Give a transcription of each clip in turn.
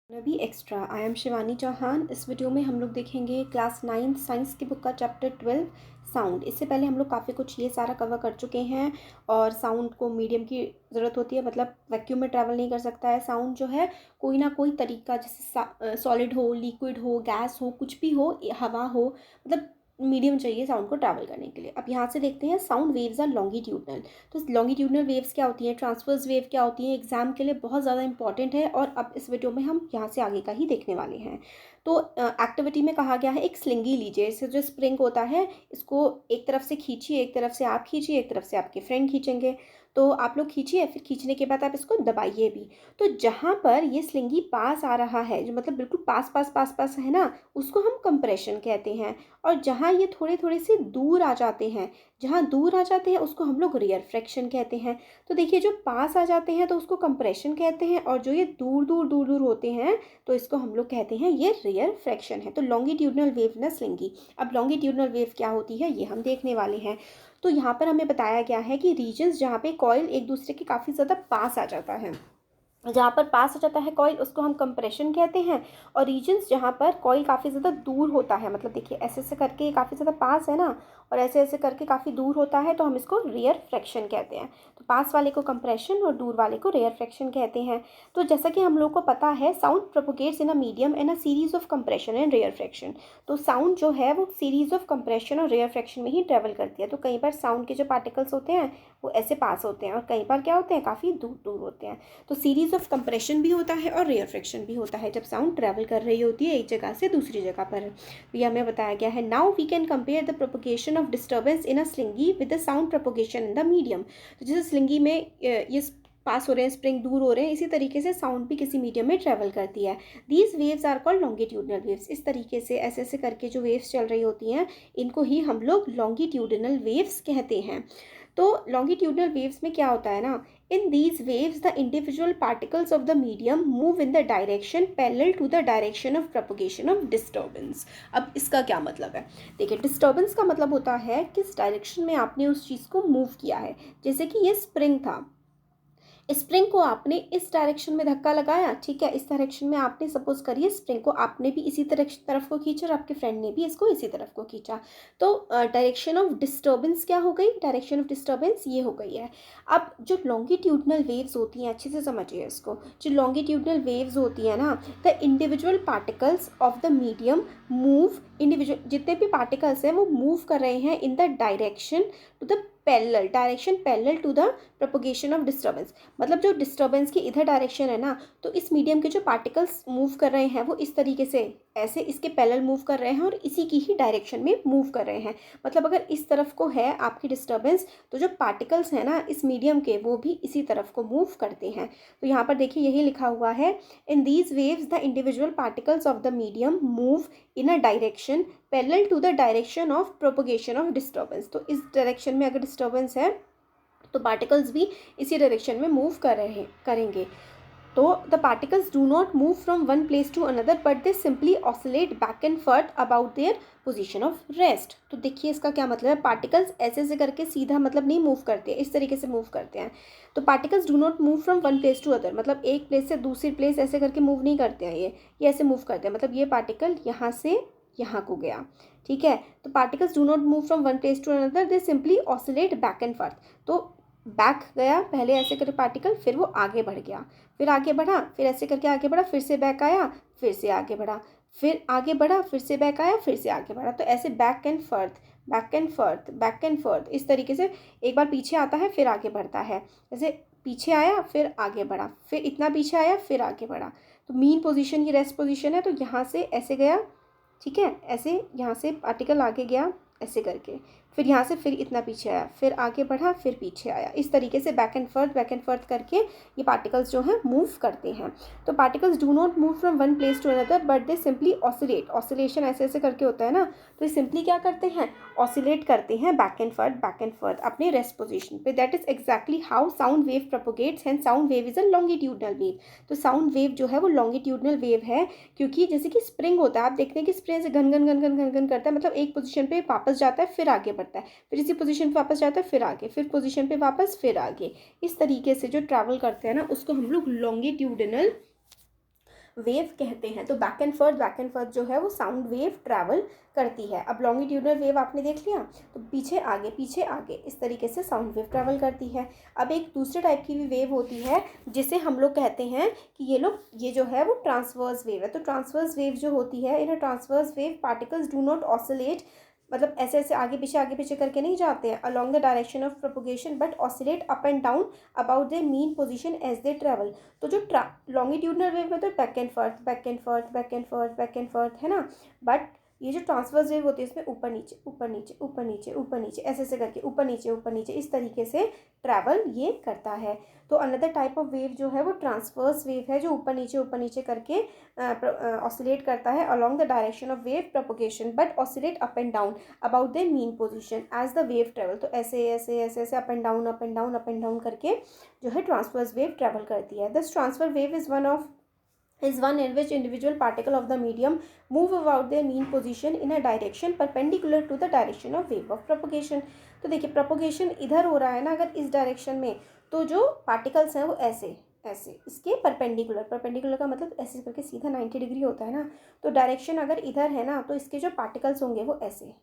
Nabi extra. I am Shivani Chauhan. इस video में हम लोग देखेंगे क्लास 9 साइंस की बुक का चैप्टर 12 साउंड। इससे पहले हम लोग काफ़ी कुछ ये सारा कवर कर चुके हैं और साउंड को मीडियम की ज़रूरत होती है, मतलब वैक्यूम में ट्रैवल नहीं कर सकता है साउंड जो है। कोई ना कोई तरीका, जैसे सॉलिड हो, लिक्विड हो, गैस हो, कुछ भी हो, हवा हो, मतलब मीडियम चाहिए साउंड को ट्रैवल करने के लिए। अब यहाँ से देखते हैं साउंड वेव्स आर लॉन्गिट्यूडनल। तो लॉन्गिट्यूडनल वेव्स क्या होती हैं, ट्रांसवर्स वेव क्या होती हैं, एग्जाम के लिए बहुत ज़्यादा इंपॉर्टेंट है और अब इस वीडियो में हम यहाँ से आगे का ही देखने वाले हैं। तो एक्टिविटी में कहा गया है एक स्लिंगी लीजिए। इससे जो स्प्रिंग होता है इसको एक तरफ से खींचिए, एक तरफ से आप खींचिए, एक तरफ से आपके फ्रेंड खींचेंगे। तो आप लोग खींचिए, फिर खींचने के बाद आप इसको दबाइए भी। तो जहाँ पर ये स्लिंगी पास आ रहा है, जो मतलब बिल्कुल पास पास पास पास है ना, उसको हम कंप्रेशन कहते हैं। और जहाँ ये थोड़े थोड़े से दूर आ जाते हैं, जहाँ दूर आ जाते हैं उसको हम लोग रेयर फ्रैक्शन कहते हैं। तो देखिए, जो पास आ जाते हैं तो उसको कंप्रेशन कहते हैं, और जो ये दूर दूर दूर दूर होते हैं तो इसको हम लोग कहते हैं ये रेयर फ्रैक्शन है। तो लॉन्गिट्यूडनल वेव ना स्लिंगी। अब लॉन्गिट्यूडनल वेव क्या होती है ये हम देखने वाले हैं। तो यहाँ पर हमें बताया गया है कि रीजन्स जहाँ पे कॉइल एक दूसरे के काफ़ी ज़्यादा पास आ जाता है, जहाँ पर पास हो जाता है कॉइल, उसको हम कंप्रेशन कहते हैं। और रीजन्स जहाँ पर कॉइल काफ़ी ज़्यादा दूर होता है, मतलब देखिए ऐसे ऐसे करके काफ़ी ज़्यादा पास है ना, और ऐसे ऐसे करके काफ़ी दूर होता है, तो हम इसको रेयर फ्रैक्शन कहते हैं। तो पास वाले को कंप्रेशन और दूर वाले को रेयर फ्रैक्शन कहते हैं। तो जैसा कि हम लोग को पता है, sound propagates in a medium in a series of compression and rarefaction. तो साउंड जो है वो सीरीज ऑफ कंप्रेशन और रेयर फ्रैक्शन में ही ट्रेवल करती है। तो कई बार साउंड के जो पार्टिकल्स होते हैं वो ऐसे पास होते हैं, और कई बार क्या होते हैं, काफ़ी दूर दूर होते हैं। तो सीरीज ऑफ कंप्रेशन भी होता है और रेयर फ्रैक्शन भी होता है जब साउंड ट्रैवल कर रही होती है एक जगह से दूसरी जगह पर। ये हमें बताया गया है। Now we can compare the propagation of disturbance in a slinky with the sound propagation in the medium. तो जैसे स्लिंगी में ये पास हो रहे हैं, स्प्रिंग दूर हो रहे हैं, इसी तरीके से साउंड भी किसी मीडियम में ट्रैवल करती है। These waves are called longitudinal waves. इस तरीके से ऐसे ऐसे करके जो वेव्स चल रही होती हैं इनको ही हम लोग लॉन्गिट्यूडनल वेव्स कहते हैं। तो लॉन्गिट्यूडनल वेव्स में क्या होता है ना, in these waves the individual particles of the medium move in the direction parallel to the direction of propagation of disturbance. अब इसका क्या मतलब है, देखिए डिस्टर्बेंस का मतलब होता है किस डायरेक्शन में आपने उस चीज़ को मूव किया है। जैसे कि ये स्प्रिंग था, स्प्रिंग को आपने इस डायरेक्शन में धक्का लगाया, ठीक है, इस डायरेक्शन में आपने सपोज करिए स्प्रिंग को आपने भी इसी तरफ को खींचा और आपके फ्रेंड ने भी इसको इसी तरफ को खींचा। तो डायरेक्शन ऑफ डिस्टर्बेंस क्या हो गई, डायरेक्शन ऑफ डिस्टर्बेंस ये हो गई है। अब जो लॉन्गिट्यूडनल वेव्स होती हैं, अच्छे से समझिए इसको, जो लॉन्गिट्यूडनल वेव्स होती हैं ना, the individual particles of the medium move, individual जितने भी पार्टिकल्स हैं वो मूव कर रहे हैं in the direction to the parallel, direction parallel to the propagation of disturbance. मतलब जो डिस्टर्बेंस की इधर डायरेक्शन है ना, तो इस मीडियम के जो पार्टिकल्स मूव कर रहे हैं वो इस तरीके से ऐसे इसके पैरेलल मूव कर रहे हैं और इसी की ही डायरेक्शन में मूव कर रहे हैं। मतलब अगर इस तरफ को है आपकी डिस्टर्बेंस, तो जो पार्टिकल्स हैं ना इस मीडियम के, वो भी इसी तरफ को मूव करते हैं। तो यहाँ पर देखिए यही लिखा हुआ है, in these waves the individual particles of the medium move in a direction parallel to the direction of propagation of disturbance. तो इस डायरेक्शन में अगर डिस्टर्बेंस है तो पार्टिकल्स भी इसी डायरेक्शन में मूव करेंगे। तो the particles do not move from one place to another but they simply oscillate back and forth about their position of rest. तो देखिए इसका क्या मतलब है, पार्टिकल्स ऐसे ऐसे करके सीधा मतलब नहीं मूव करते, इस तरीके से मूव करते हैं। तो particles do not move from one place to other, मतलब एक प्लेस से दूसरी प्लेस ऐसे करके मूव नहीं करते हैं, ये ऐसे मूव करते हैं। मतलब ये पार्टिकल यहाँ से यहाँ को गया, ठीक है। तो particles do not move from one place to another, they simply oscillate back and forth. तो बैक गया पहले ऐसे करके पार्टिकल, फिर वो आगे बढ़ गया, फिर आगे बढ़ा, फिर ऐसे करके आगे बढ़ा, फिर से बैक आया, फिर से आगे बढ़ा, फिर आगे बढ़ा, फिर से बैक आया, फिर से आगे बढ़ा। तो ऐसे back and forth, back and forth, back and forth, इस तरीके से एक बार पीछे आता है फिर आगे बढ़ता है। जैसे पीछे आया फिर आगे बढ़ा, फिर इतना पीछे आया फिर आगे बढ़ा। तो मीन पोजीशन ये रेस्ट पोजीशन है, तो यहाँ से ऐसे गया, ठीक है, ऐसे यहाँ से पार्टिकल आगे गया ऐसे करके, फिर यहाँ से फिर इतना पीछे आया, फिर आगे बढ़ा, फिर पीछे आया। इस तरीके से बैक एंड फॉर्थ करके ये पार्टिकल्स जो हैं मूव करते हैं। तो particles do not move from one place to another but they simply oscillate, oscillation ऐसे ऐसे करके होता है ना, तो ये सिंपली क्या करते हैं, ऑसिलेट करते हैं बैक एंड फॉर्थ अपने रेस्ट पोजिशन पे। That is exactly how sound wave propagates, and sound wave is a longitudinal wave. तो साउंड वेव जो है वो लॉन्गिट्यूडनल वेव है, क्योंकि जैसे कि स्प्रिंग होता है, आप देखते हैं कि स्प्रिंग से घन घन घन घन घन घन करता है, मतलब एक पोजीशन पे वापस जाता है फिर आगे बढ़ता है, फिर इसी पोजीशन पे वापस जाता है फिर आगे, फिर पोजीशन पे वापस फिर आगे। इस तरीके से जो ट्रैवल करते हैं ना उसको हम लोग लॉन्गिट्यूडनल वेव कहते हैं। तो बैक एंड फर्थ जो है वो साउंड वेव ट्रैवल करती है। अब लॉन्गिट्यूडनल वेव आपने देख लिया, तो पीछे आगे इस तरीके से साउंड वेव ट्रैवल करती है। अब एक दूसरे टाइप की भी वेव होती है जिसे हम लोग कहते हैं कि ये जो है वो ट्रांसवर्स वेव है। तो ट्रांसवर्स वेव जो होती है, in a transverse wave particles do not oscillate, मतलब ऐसे ऐसे आगे पीछे करके नहीं जाते हैं along the direction of propagation, but oscillate up and down about their mean position as they travel. तो जो लॉन्गिट्यूडनल वेव में तो बैक एंड फर्थ है ना, बट ये जो ट्रांसवर्स वेव होती है इसमें ऊपर नीचे ऐसे ऐसे करके ऊपर नीचे इस तरीके से ट्रैवल ये करता है। तो अनदर टाइप ऑफ वेव जो है वो ट्रांसवर्स वेव है, जो ऊपर नीचे करके ऑसिलेट करता है along the direction of wave propagation, but oscillate up and down about the mean position as the wave travel. तो ऐसे अप एंड डाउन करके जो है ट्रांसवर्स वेव ट्रेवल करती है। This transfer wave is one in which individual particle of the medium move about their mean position in a direction perpendicular to the direction of wave of propagation। तो देखिए propagation इधर हो रहा है ना अगर इस डायरेक्शन में, तो जो पार्टिकल्स हैं वो ऐसे इसके परपेंडिकुलर का मतलब ऐसे करके सीधा 90 डिग्री होता है ना। तो डायरेक्शन अगर इधर है ना, तो इसके जो पार्टिकल्स होंगे वो ऐसे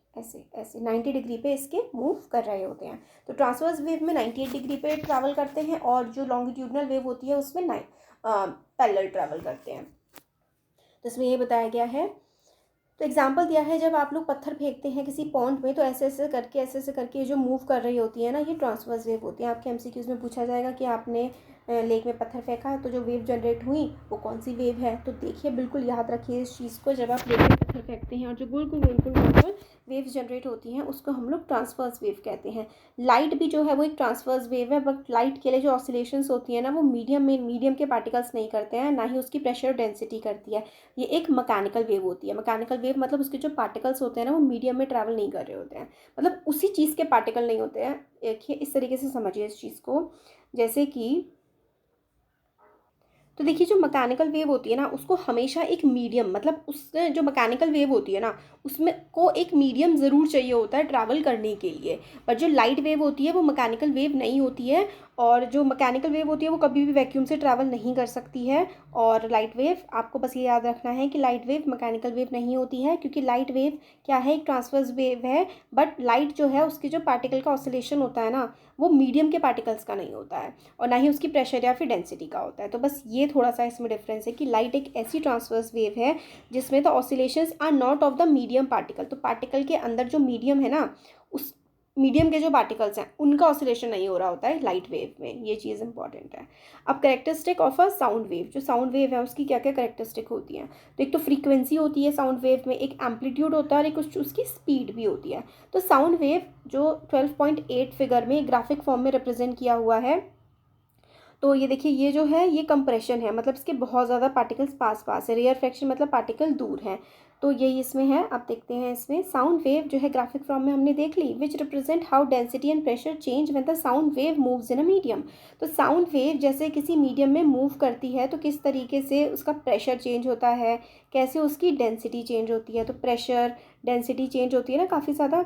90 डिग्री पे इसके मूव कर रहे होते हैं। तो ट्रांसवर्स वेव में 98 डिग्री पे ट्रैवल करते हैं, और जो लॉन्गिट्यूडनल वेव होती है उसमें पैरेलल ट्रैवल करते हैं। तो इसमें ये बताया गया है। तो एग्जाम्पल दिया है, जब आप लोग पत्थर फेंकते हैं किसी पॉन्ड में, तो ऐसे करके ये जो मूव कर रही होती है ना, ये ट्रांसवर्स वेव होती है। आपके एमसीक्यूज में पूछा जाएगा कि आपने लेक में पत्थर फेंका तो जो वेव जनरेट हुई वो कौन सी वेव है। तो देखिए बिल्कुल याद रखिए इस चीज़ को, जब आप लेक में पत्थर फेंकते हैं और जो गोल वेव्स जनरेट होती हैं उसको हम लोग ट्रांसवर्स वेव कहते हैं। लाइट भी जो है वो एक ट्रांसवर्स वेव है, बट लाइट के लिए जो ऑसिलेशंस होती है ना, वो मीडियम के पार्टिकल्स नहीं करते हैं, ना ही उसकी प्रेशर और डेंसिटी करती है। ये एक मैकेनिकल वेव होती है। मैकेनिकल वेव मतलब उसके जो पार्टिकल्स होते हैं ना, वो मीडियम में ट्रैवल नहीं कर रहे होते हैं, मतलब उसी चीज़ के पार्टिकल नहीं होते हैं। देखिए इस तरीके से समझिए इस चीज़ को, जैसे कि तो देखिए जो मैकेनिकल वेव होती है ना, उसको हमेशा एक मीडियम, मतलब उस जो मैकेनिकल वेव होती है ना, उसमें को एक मीडियम ज़रूर चाहिए होता है ट्रैवल करने के लिए। पर जो लाइट वेव होती है वो मैकेनिकल वेव नहीं होती है, और जो मैकेनिकल वेव होती है वो कभी भी वैक्यूम से ट्रैवल नहीं कर सकती है। और लाइट वेव, आपको बस ये याद रखना है कि लाइट वेव मैकेनिकल वेव नहीं होती है, क्योंकि लाइट वेव क्या है, एक ट्रांसवर्स वेव है, बट लाइट जो है उसकी जो पार्टिकल का ऑसिलेशन होता है ना, वो मीडियम के पार्टिकल्स का नहीं होता है, और ना ही उसकी प्रेशर या फिर डेंसिटी का होता है। तो बस ये थोड़ा सा इसमें डिफरेंस है कि लाइट एक ऐसी ट्रांसवर्स वेव है जिसमें the oscillations are not of the medium particle. तो पार्टिकल के अंदर जो मीडियम है ना, उस मीडियम के जो पार्टिकल्स हैं उनका ऑसिलेशन नहीं हो रहा होता है लाइट वेव में। ये चीज़ इंपॉर्टेंट है। अब characteristic of a sound wave, जो साउंड वेव है उसकी क्या क्या कैरेक्टरिस्टिक होती हैं। तो एक तो फ्रीक्वेंसी होती है साउंड वेव में, एक एम्पलीट्यूड होता है, और एक उसकी स्पीड भी होती है। तो साउंड वेव जो 12.8 फिगर में ग्राफिक फॉर्म में रिप्रेजेंट किया हुआ है, तो ये देखिए ये जो है ये कंप्रेशन है, मतलब इसके बहुत ज़्यादा पार्टिकल्स पास है। रेयर फ्रैक्शन मतलब पार्टिकल दूर हैं। तो यही इसमें है। आप देखते हैं इसमें साउंड वेव जो है ग्राफिक फॉर्म में हमने देख ली, which represent how density and pressure change when the sound wave moves in a medium. तो साउंड वेव जैसे किसी मीडियम में मूव करती है तो किस तरीके से उसका प्रेशर चेंज होता है, कैसे उसकी डेंसिटी चेंज होती है। तो प्रेशर डेंसिटी चेंज होती है ना काफ़ी ज़्यादा,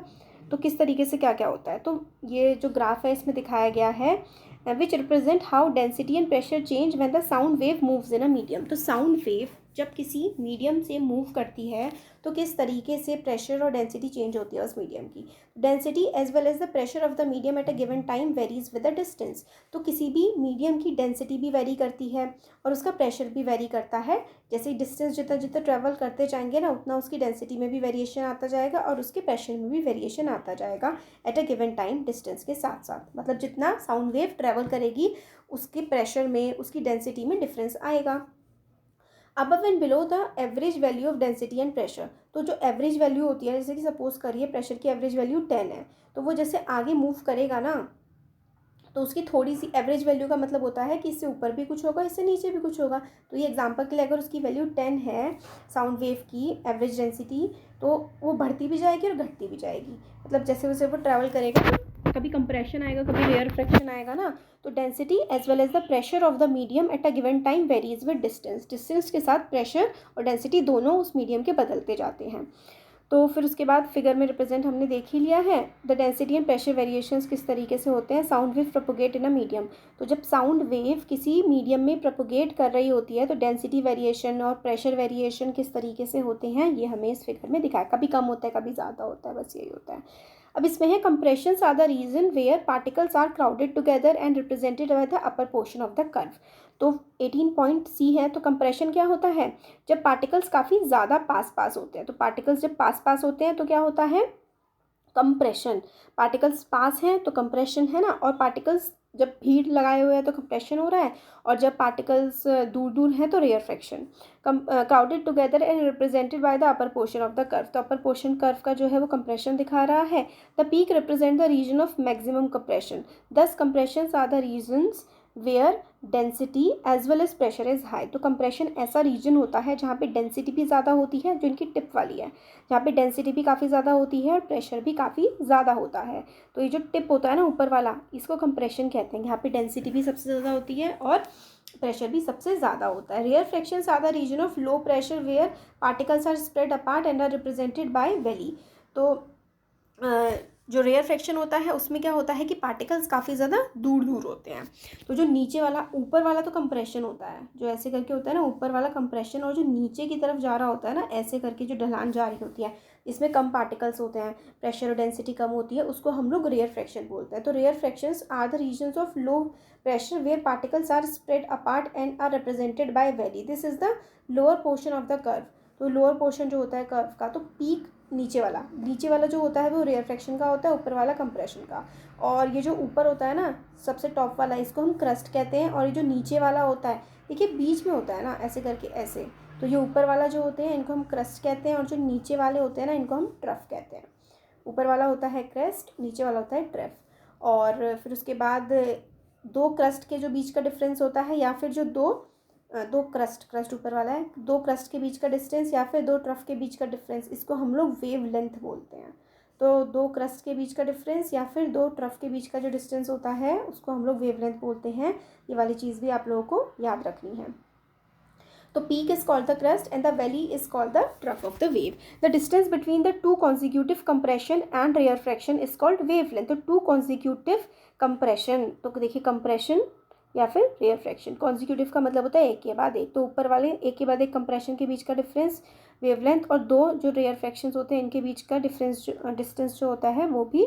तो किस तरीके से क्या क्या होता है। तो ये जो ग्राफ है इसमें दिखाया गया है, which represent how density and pressure change when the sound wave moves in a medium। तो साउंड वेव जब किसी मीडियम से मूव करती है तो किस तरीके से प्रेशर और डेंसिटी चेंज होती है उस मीडियम की। Density as well as the pressure of the medium at a given time varies with the distance. तो किसी भी मीडियम की डेंसिटी भी वेरी करती है और उसका प्रेशर भी वेरी करता है। जैसे डिस्टेंस जितना ट्रैवल करते जाएंगे ना, उतना उसकी डेंसिटी में भी वेरिएशन आता जाएगा और उसके प्रेशर में भी वेरिएशन आता जाएगा eight a given time distance के साथ साथ। मतलब जितना साउंड वेव ट्रैवल करेगी उसके प्रेशर में, उसकी डेंसिटी में डिफरेंस आएगा। Above and below the average value of density and pressure. तो जो एवरेज वैल्यू होती है, जैसे कि सपोज करिए प्रेशर की एवरेज वैल्यू 10 है, तो वो जैसे आगे मूव करेगा ना, तो उसकी थोड़ी सी एवरेज वैल्यू का मतलब होता है कि इससे ऊपर भी कुछ होगा, इससे नीचे भी कुछ होगा। तो ये एग्जांपल के लिए अगर उसकी वैल्यू 10 है साउंड वेव की एवरेज डेंसिटी, तो वो बढ़ती भी जाएगी और घटती भी जाएगी। मतलब जैसे वैसे वो ट्रैवल करेगा, कभी कंप्रेशन आएगा, कभी रेयर फ्रैक्शन आएगा ना। तो density as well as the pressure of the medium at a given time varies with distance. Distance के साथ प्रेशर और डेंसिटी दोनों उस मीडियम के बदलते जाते हैं। तो फिर उसके बाद फिगर में रिप्रेजेंट हमने देख ही लिया है। The density and pressure variations किस तरीके से होते हैं। Sound wave propagate in a medium, तो जब साउंड वेव किसी मीडियम में प्रोपोगेट कर रही होती है तो डेंसिटी वेरिएशन और प्रेशर वेरिएशन किस तरीके से होते हैं ये हमें इस फिगर में दिखाया। कभी कम होता है, कभी ज़्यादा होता है, बस यही होता है। अब इसमें है compressions are the region where particles are crowded together and represented by the upper portion of the curve. तो 18 पॉइंट सी है। तो कंप्रेशन क्या होता है, जब पार्टिकल्स काफ़ी ज़्यादा पास पास होते हैं। तो पार्टिकल्स जब पास पास होते हैं तो क्या होता है, कंप्रेशन। पार्टिकल्स पास हैं तो कंप्रेशन है ना, और पार्टिकल्स जब भीड़ लगाए हुए हैं तो कंप्रेशन हो रहा है, और जब पार्टिकल्स दूर दूर हैं तो rarefaction. Crowded together and represented by the upper portion of the curve. तो अपर पोर्शन कर्व का जो है वो कंप्रेशन दिखा रहा है। The peak represent the region of maximum compression. 10 compressions are the regions where density as well as pressure is high. तो compression ऐसा रीजन होता है जहाँ पे डेंसिटी भी ज़्यादा होती है, जो इनकी टिप वाली है, जहाँ पे डेंसिटी भी काफ़ी ज़्यादा होती है और प्रेशर भी काफ़ी ज़्यादा होता है। तो ये जो टिप होता है ना ऊपर वाला, इसको कंप्रेशन कहते हैं। यहाँ पे डेंसिटी भी सबसे ज़्यादा होती है और प्रेशर भी सबसे ज़्यादा होता है। Rarefactions are the region of low pressure where particles are spread apart and are represented by valley. तो जो रेयर फ्रैक्शन होता है उसमें क्या होता है कि पार्टिकल्स काफ़ी ज़्यादा दूर दूर होते हैं। तो जो नीचे वाला, ऊपर वाला तो कंप्रेशन होता है, जो ऐसे करके होता है ना ऊपर वाला कंप्रेशन, और जो नीचे की तरफ जा रहा होता है ना ऐसे करके जो ढलान जा रही होती है, इसमें कम पार्टिकल्स होते हैं, प्रेशर और डेंसिटी कम होती है, उसको हम लोग रेयर फ्रैक्शन बोलते हैं। तो rarefactions are the regions of low pressure where particles are spread apart and are represented by valley. This is the lower portion of the curve. तो लोअर पोर्शन जो होता है कर्व का, तो peak नीचे वाला जो होता है वो रेयर फ्रैक्शन का होता है, ऊपर वाला कंप्रेशन का। और ये जो ऊपर होता है ना सबसे टॉप वाला, इसको हम क्रस्ट कहते हैं। और ये जो नीचे वाला होता है, देखिए बीच में होता है ना ऐसे करके ऐसे, तो ये ऊपर वाला जो होते हैं इनको हम क्रस्ट कहते हैं, और जो नीचे वाले होते हैं ना इनको हम ट्रफ कहते हैं। ऊपर वाला होता है क्रस्ट, नीचे वाला होता है ट्रफ। और फिर उसके बाद दो क्रस्ट के जो बीच का डिफरेंस होता है, या फिर जो दो क्रस्ट ऊपर वाला है, दो क्रस्ट के बीच का डिस्टेंस या फिर दो ट्रफ के बीच का डिफरेंस, इसको हम लोग वेव लेंथ बोलते हैं। तो दो क्रस्ट के बीच का डिफरेंस या फिर दो ट्रफ के बीच का जो डिस्टेंस होता है उसको हम लोग वेव लेंथ बोलते हैं। ये वाली चीज़ भी आप लोगों को याद रखनी है। तो peak is called the crest and the valley is called the trough of the wave. The distance between the two consecutive compression and rarefaction is called wavelength. तो two consecutive compression, तो देखिए compression या फिर रेयरफ्रैक्शन। Consecutive का मतलब होता है एक के बाद एक, तो ऊपर वाले एक के बाद एक कंप्रेशन के बीच का डिफरेंस वेवलेंथ, और दो जो रेयरफ्रैक्शंस होते हैं इनके बीच का डिस्टेंस जो होता है वो भी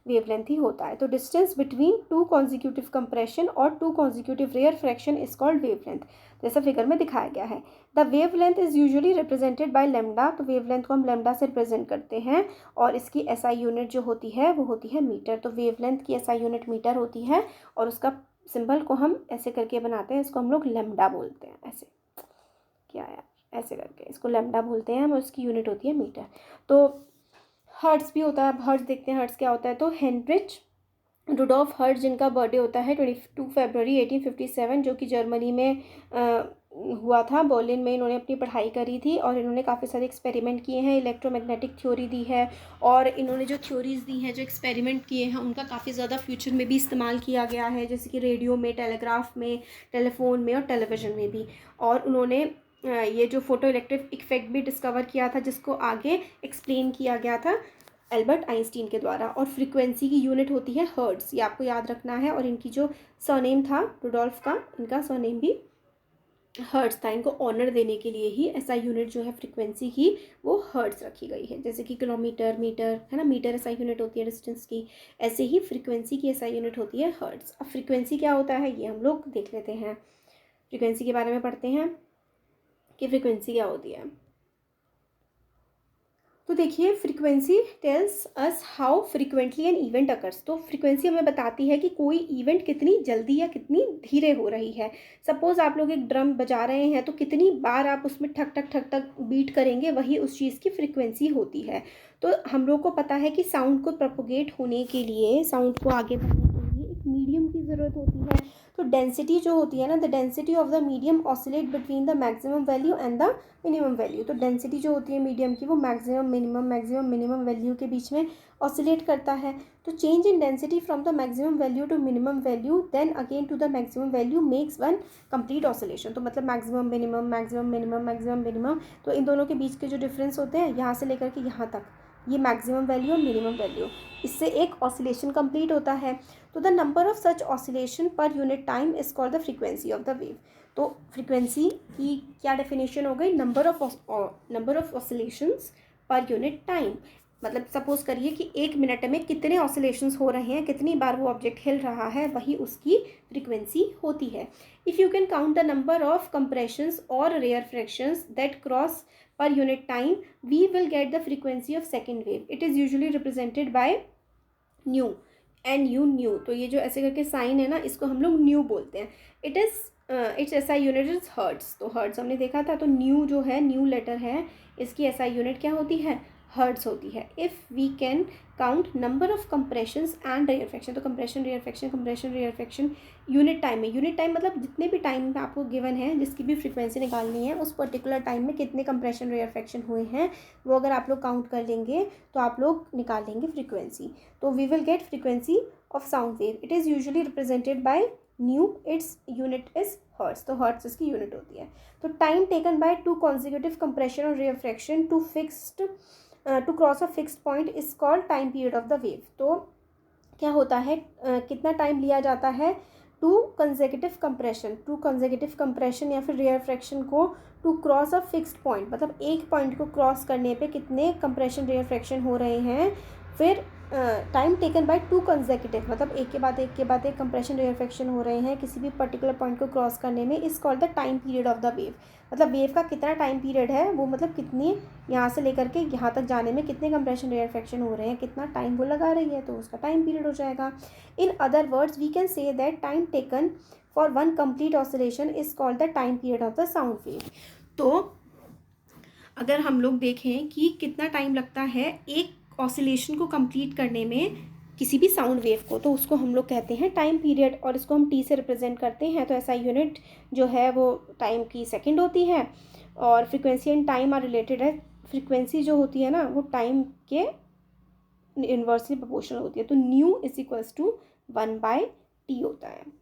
वेवलेंथ ही होता है। तो distance between two consecutive compression और two consecutive rarefaction is called wavelength, जैसा फिगर में दिखाया गया है। The wavelength is usually represented by lambda. तो वेवलेंथ को हम लैम्डा से रिप्रेजेंट करते हैं, और इसकी एसआई यूनिट जो होती है वो होती है मीटर। तो वेवलेंथ की एसआई यूनिट मीटर होती है, और उसका सिंबल को हम ऐसे करके बनाते हैं, इसको हम लोग लैम्डा बोलते हैं। ऐसे क्या यार, ऐसे करके इसको लैम्डा बोलते हैं हम, और उसकी यूनिट होती है मीटर। तो हर्ट्ज़ भी होता है। अब हर्ट्ज़ देखते हैं, हर्ट्ज़ क्या होता है। तो हेनरिच रुडोल्फ हर्ट्ज़ जिनका बर्थडे होता है 22 फरवरी 1857, जो कि जर्मनी में हुआ था, बर्लिन में इन्होंने अपनी पढ़ाई करी थी, और इन्होंने काफ़ी सारे एक्सपेरिमेंट किए हैं, इलेक्ट्रोमैग्नेटिक थ्योरी दी है, और इन्होंने जो थ्योरीज़ दी हैं, जो एक्सपेरिमेंट किए हैं, उनका काफ़ी ज़्यादा फ्यूचर में भी इस्तेमाल किया गया है, जैसे कि रेडियो में, टेलीग्राफ में, टेलीफोन में और टेलीविज़न में भी। और उन्होंने ये जो फोटो इलेक्ट्रिक इफेक्ट भी डिस्कवर किया था, जिसको आगे एक्सप्लेन किया गया था एल्बर्ट आइंस्टीन के द्वारा। और फ्रीक्वेंसी की यूनिट होती है हर्ट्ज़, ये आपको याद रखना है। और इनकी जो सरनेम था रुडोल्फ का, इनका सरनेम भी हर्ट्ज़ था। इनको ऑनर देने के लिए ही ऐसा यूनिट जो है फ्रीक्वेंसी की वो हर्ट्ज़ रखी गई है। जैसे कि किलोमीटर, मीटर है ना, मीटर ऐसा यूनिट होती है डिस्टेंस की, ऐसे ही फ्रीक्वेंसी की ऐसा यूनिट होती है हर्ट्ज़। अब फ्रीक्वेंसी क्या होता है ये हम लोग देख लेते हैं। फ्रीक्वेंसी के बारे में पढ़ते हैं कि फ्रीक्वेंसी क्या होती है। तो देखिए, frequency tells us how frequently an event occurs. तो फ्रीक्वेंसी हमें बताती है कि कोई इवेंट कितनी जल्दी या कितनी धीरे हो रही है। सपोज़ आप लोग एक ड्रम बजा रहे हैं, तो कितनी बार आप उसमें ठक ठक ठक ठक बीट करेंगे, वही उस चीज़ की फ्रीक्वेंसी होती है। तो हम लोग को पता है कि साउंड को प्रोपोगेट होने के लिए, साउंड को आगे बढ़ने के लिए एक मीडियम की ज़रूरत होती है। तो डेंसिटी जो होती है ना, the density of the medium oscillate between the maximum value and the minimum value. तो डेंसिटी जो होती है मीडियम की वो मैक्सिमम मिनिमम वैल्यू के बीच में ऑसिलेट करता है। तो change in density from the maximum value to minimum value then again to the maximum value makes one complete oscillation. तो मतलब मैक्सिमम मिनिमम, तो इन दोनों के बीच के जो डिफरेंस होते हैं यहाँ से लेकर के यहाँ तक, ये मैक्सिमम वैल्यू और मिनिमम वैल्यू, इससे एक ऑसिलेशन कंप्लीट होता है। तो the number of such oscillation per unit time is called the frequency of the wave. तो फ्रीक्वेंसी की क्या डेफिनेशन हो गई, number of oscillations per unit time. मतलब सपोज करिए कि 1 मिनट में कितने ऑसिलेशंस हो रहे हैं, कितनी बार वो ऑब्जेक्ट हिल रहा है, वही उसकी फ्रीक्वेंसी होती है। If you can count the number of compressions और rarefactions that cross per unit time, we will get the frequency of second wave. It is usually represented by nu, nu। तो ये जो ऐसे करके sign है ना, इसको हम लोग न्यू बोलते हैं। Its SI unit is hertz. तो हर्ट्स हमने देखा था, तो न्यू जो है, न्यू लेटर है, इसकी एसआई यूनिट क्या होती है, हर्ट्स होती है। If we can count number of compressions and rarefaction, तो कंप्रेशन रेयरफेक्शन यूनिट टाइम में, यूनिट टाइम मतलब जितने भी टाइम में आपको गिवन है, जिसकी भी फ्रीक्वेंसी निकालनी है, उस पर्टिकुलर टाइम में कितने कंप्रेशन रेयरफेक्शन हुए हैं, वो अगर आप लोग काउंट कर लेंगे तो आप लोग निकाल लेंगे फ्रीक्वेंसी। तो we will get frequency of sound wave. It is usually represented by nu, its unit is hertz. तो हर्ट्स इसकी यूनिट होती है। तो time taken by 2 consecutive compression और rarefaction to cross a fixed point is called time period of the wave. तो क्या होता है, कितना टाइम लिया जाता है, 2 consecutive कंप्रेशन या फिर रेयरफेक्शन को to cross a fixed point, मतलब एक पॉइंट को क्रॉस करने पे कितने कंप्रेशन रेयरफेक्शन हो रहे हैं। फिर टाइम टेकन बाय 2 consecutive, मतलब एक के बाद एक कंप्रेशन रेयरफेक्शन हो रहे हैं किसी भी पर्टिकुलर पॉइंट को क्रॉस करने में, is called the time period of the wave. मतलब वेव का कितना टाइम पीरियड है वो, मतलब कितनी यहाँ से लेकर के यहाँ तक जाने में कितने कंप्रेशन रेयरफेक्शन हो रहे हैं, कितना टाइम वो लगा रही है, तो उसका टाइम पीरियड हो जाएगा। In other words we can say that time taken for one complete oscillation is called the time period of the sound wave. तो अगर हम लोग देखें कि कितना टाइम लगता है एक ऑसिलेशन को कंप्लीट करने में किसी भी साउंड वेव को, तो उसको हम लोग कहते हैं टाइम पीरियड, और इसको हम टी से रिप्रेजेंट करते हैं। तो ऐसा यूनिट जो है वो टाइम की सेकंड होती है, और frequency and time are related है। फ्रीक्वेंसी जो होती है ना वो टाइम के इन्वर्सली प्रोपोर्शनल होती है। तो new is equals to 1/t होता है।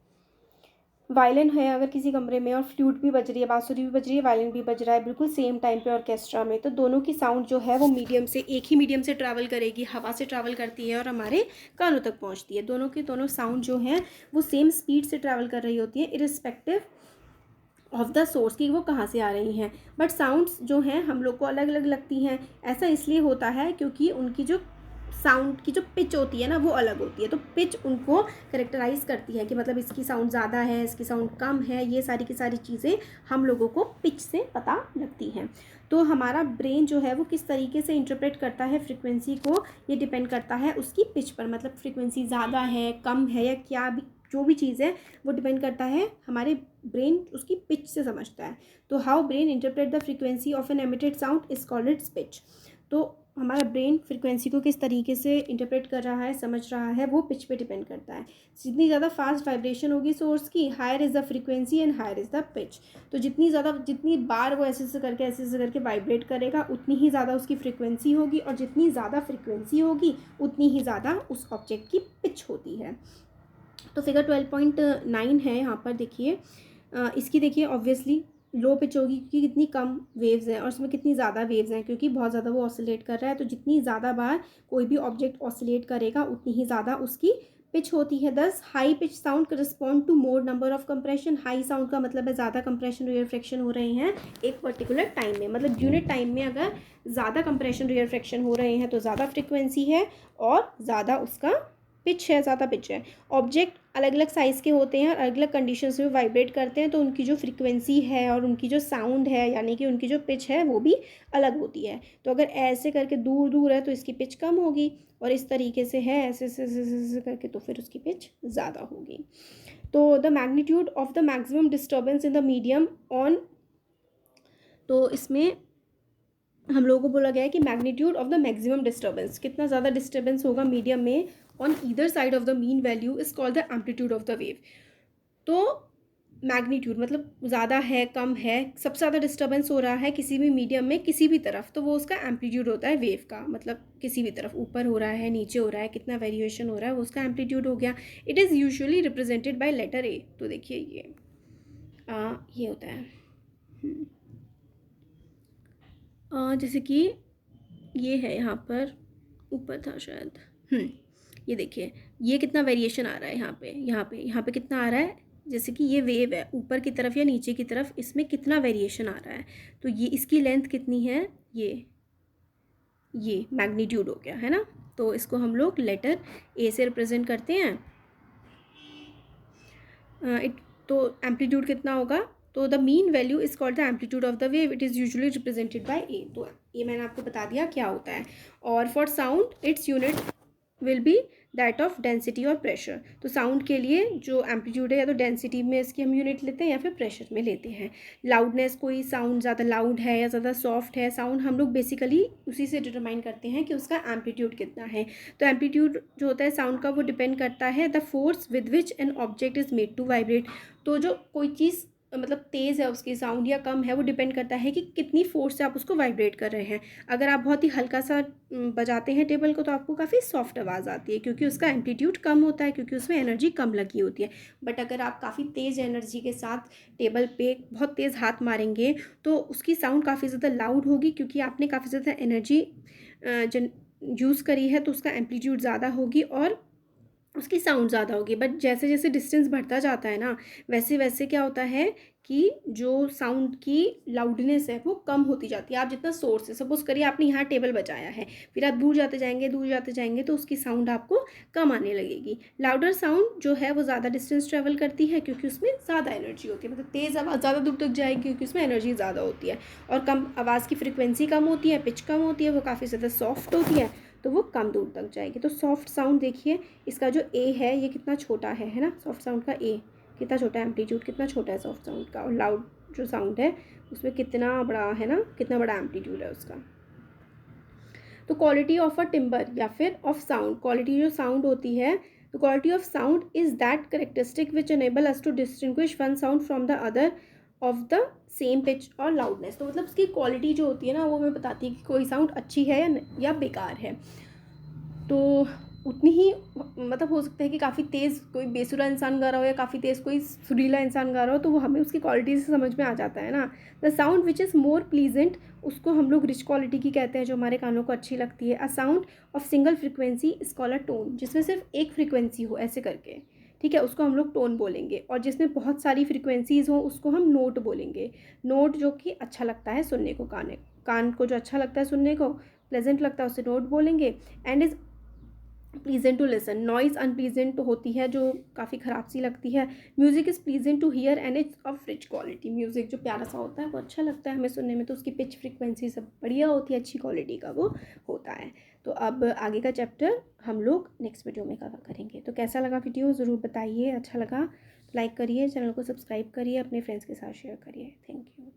वायलिन है अगर किसी कमरे में, और फ्लूट भी बज रही है, बांसुरी भी बज रही है, वायलिन भी बज रहा है, बिल्कुल सेम टाइम पे ऑर्केस्ट्रा में, तो दोनों की साउंड जो है वो मीडियम से, एक ही मीडियम से ट्रैवल करेगी, हवा से ट्रैवल करती है और हमारे कानों तक पहुंचती है। दोनों की दोनों साउंड जो है वो सेम स्पीड से ट्रैवल कर रही होती है, इरिस्पेक्टिव ऑफ द सोर्स की वो कहाँ से आ रही हैं। बट साउंड्स जो हैं हम लोग को अलग अलग लगती हैं। ऐसा इसलिए होता है क्योंकि उनकी जो साउंड की जो पिच होती है ना वो अलग होती है। तो पिच उनको करेक्टराइज करती है कि मतलब इसकी साउंड ज़्यादा है, इसकी साउंड कम है, ये सारी की सारी चीज़ें हम लोगों को पिच से पता लगती हैं। तो हमारा ब्रेन जो है वो किस तरीके से इंटरप्रेट करता है फ्रीक्वेंसी को, ये डिपेंड करता है उसकी पिच पर। मतलब फ्रीक्वेंसी ज़्यादा है, कम है, या क्या भी जो भी चीज़ है वो डिपेंड करता है, हमारे ब्रेन उसकी पिच से समझता है। तो how brain interpret the frequency of an emitted sound is called its pitch. तो हमारा ब्रेन फ्रीक्वेंसी को किस तरीके से इंटरप्रेट कर रहा है, समझ रहा है, वो पिच पे डिपेंड करता है। जितनी ज़्यादा फास्ट वाइब्रेशन होगी सोर्स की, higher is the frequency and higher is the pitch. तो जितनी बार वो ऐसे करके वाइब्रेट करेगा, उतनी ही ज़्यादा उसकी फ्रीक्वेंसी होगी, और जितनी ज़्यादा फ्रीक्वेंसी होगी उतनी ही ज़्यादा उस ऑब्जेक्ट की पिच होती है। तो फिगर 12.9 है यहाँ पर देखिए, इसकी देखिए ऑब्वियसली लो पिच होगी क्योंकि कितनी कम वेव्स हैं, और उसमें कितनी ज़्यादा वेव्स हैं क्योंकि बहुत ज़्यादा वो ऑसिलेट कर रहा है। तो जितनी ज़्यादा बार कोई भी ऑब्जेक्ट ऑसिलेट करेगा उतनी ही ज़्यादा उसकी पिच होती है। Thus high pitch sound correspond to more number of compression. High sound का मतलब है ज़्यादा कंप्रेशन रिफ्रैक्शन हो रहे हैं एक पर्टिकुलर टाइम में, मतलब यूनिट टाइम में अगर ज़्यादा कंप्रेशन रिफ्रैक्शन हो रहे हैं तो ज़्यादा फ्रिक्वेंसी है और ज़्यादा उसका पिच है, ज़्यादा पिच है। ऑब्जेक्ट अलग अलग साइज़ के होते हैं और अलग अलग कंडीशंस में वाइब्रेट करते हैं, तो उनकी जो फ्रीक्वेंसी है और उनकी जो साउंड है यानी कि उनकी जो पिच है वो भी अलग होती है। तो अगर ऐसे करके दूर दूर है तो इसकी पिच कम होगी, और इस तरीके से है ऐसे ऐसे करके तो फिर उसकी पिच ज़्यादा होगी। तो the magnitude of the maximum disturbance in the medium on, तो इसमें हम लोगों को बोला गया है कि magnitude of the maximum disturbance, कितना ज़्यादा डिस्टर्बेंस होगा मीडियम में on either side of the mean value is called the amplitude of the wave. तो मैग्नीट्यूड मतलब ज़्यादा है, कम है, सबसे ज़्यादा डिस्टर्बेंस हो रहा है किसी भी मीडियम में किसी भी तरफ, तो वो उसका एम्पलीट्यूड होता है वेव का, मतलब किसी भी तरफ ऊपर हो रहा है, नीचे हो रहा है, कितना वेरिएशन हो रहा है, वो उसका एम्पलीट्यूड हो गया। It is usually represented by letter A. तो देखिए ये होता है जैसे कि ये है यहाँ पर, ऊपर था शायद, ये देखिए ये कितना वेरिएशन आ रहा है यहाँ पे कितना आ रहा है, जैसे कि ये वेव है ऊपर की तरफ या नीचे की तरफ, इसमें कितना वेरिएशन आ रहा है। तो ये इसकी लेंथ कितनी है, ये मैग्नीट्यूड हो गया है ना। तो इसको हम लोग लेटर ए से रिप्रेजेंट करते हैं। तो एम्पलीट्यूड कितना होगा, तो the mean value is called the amplitude of the wave, it is usually represented by A. तो ये मैंने आपको बता दिया क्या होता है। और for sound its unit will be that of density और प्रेशर। तो साउंड के लिए जो एम्पलीट्यूड है या तो डेंसिटी में इसकी हम यूनिट लेते हैं या फिर प्रेशर में लेते हैं। लाउडनेस, कोई साउंड ज़्यादा लाउड है या ज़्यादा सॉफ्ट है साउंड, हम लोग बेसिकली उसी से डिटरमाइन करते हैं कि उसका एम्पलीट्यूड कितना है। तो एम्पलीट्यूड जो होता है साउंड का वो डिपेंड करता है the force with which an object is made to vibrate. तो जो कोई चीज़ मतलब तेज़ है उसकी साउंड या कम है, वो डिपेंड करता है कि कितनी फोर्स से आप उसको वाइब्रेट कर रहे हैं। अगर आप बहुत ही हल्का सा बजाते हैं टेबल को तो आपको काफ़ी सॉफ्ट आवाज़ आती है, क्योंकि उसका एम्पलीट्यूड कम होता है, क्योंकि उसमें एनर्जी कम लगी होती है। बट अगर आप काफ़ी तेज़ एनर्जी के साथ टेबल पे बहुत तेज़ हाथ मारेंगे तो उसकी साउंड काफ़ी ज़्यादा लाउड होगी, क्योंकि आपने काफ़ी ज़्यादा एनर्जी यूज़ करी है, तो उसका एम्पलीट्यूड ज़्यादा होगी और उसकी साउंड ज़्यादा होगी। बट जैसे जैसे डिस्टेंस बढ़ता जाता है ना, वैसे वैसे क्या होता है कि जो साउंड की लाउडनेस है वो कम होती जाती है। आप जितना सोर्स है, सपोज़ करिए आपने यहाँ टेबल बजाया है, फिर आप दूर जाते जाएंगे तो उसकी साउंड आपको कम आने लगेगी। लाउडर साउंड जो है वो ज़्यादा डिस्टेंस ट्रेवल करती है, क्योंकि उसमें ज़्यादा एनर्जी होती है, मतलब तेज़ आवाज़ ज़्यादा दूर तक जाएगी क्योंकि उसमें एनर्जी ज़्यादा होती है। और कम आवाज़ की फ्रिक्वेंसी कम होती है, पिच कम होती है, वो काफ़ी ज़्यादा सॉफ्ट होती है, तो वो कम दूर तक जाएगी। तो सॉफ्ट साउंड देखिए, इसका जो ए है ये कितना छोटा है ना, सॉफ्ट साउंड का ए कितना छोटा है, एम्पलीट्यूड कितना छोटा है सॉफ्ट साउंड का, और लाउड जो साउंड है उसमें कितना बड़ा है ना, कितना बड़ा एम्पलीट्यूड है उसका। तो क्वालिटी ऑफ अ टिम्बर या फिर ऑफ साउंड, क्वालिटी जो साउंड होती है, तो quality of sound is that characteristic which enable us to distinguish one sound from the other of the same pitch और लाउडनेस। तो मतलब उसकी क्वालिटी जो होती है ना, वो हमें बताती है कि कोई साउंड अच्छी है या बेकार है। तो उतनी ही मतलब हो सकता है कि काफ़ी तेज़ कोई बेसुरा इंसान गा रहा हो या काफ़ी तेज़ कोई सुरीला इंसान गा रहा हो, तो वो हमें उसकी क्वालिटी से समझ में आ जाता है ना। The sound which is more pleasant, उसको हम लोग रिच क्वालिटी की कहते हैं, जो हमारे कानों को अच्छी लगती है। A sound of single frequency is called a tone, जिसमें सिर्फ एक फ्रिक्वेंसी हो ऐसे करके, ठीक है, उसको हम लोग टोन बोलेंगे। और जिसमें बहुत सारी फ्रिक्वेंसीज़ हों उसको हम नोट बोलेंगे। नोट जो कि अच्छा लगता है सुनने को, कान को जो अच्छा लगता है सुनने को, प्लेजेंट लगता है, उसे नोट बोलेंगे। And is pleasant to listen, noise unpleasant होती है जो काफ़ी ख़राब सी लगती है। Music is pleasant to hear and it's of rich quality, music जो प्यारा सा होता है वो अच्छा लगता है हमें सुनने में, तो उसकी पिच फ्रीक्वेंसी सब बढ़िया होती है, अच्छी क्वालिटी का वो होता है। तो अब आगे का चैप्टर हम लोग नेक्स्ट वीडियो में कवर करेंगे। तो कैसा लगा वीडियो ज़रूर बताइए, अच्छा लगा तो लाइक करिए, चैनल को सब्सक्राइब करिए, अपने फ्रेंड्स के साथ शेयर करिए। Thank you.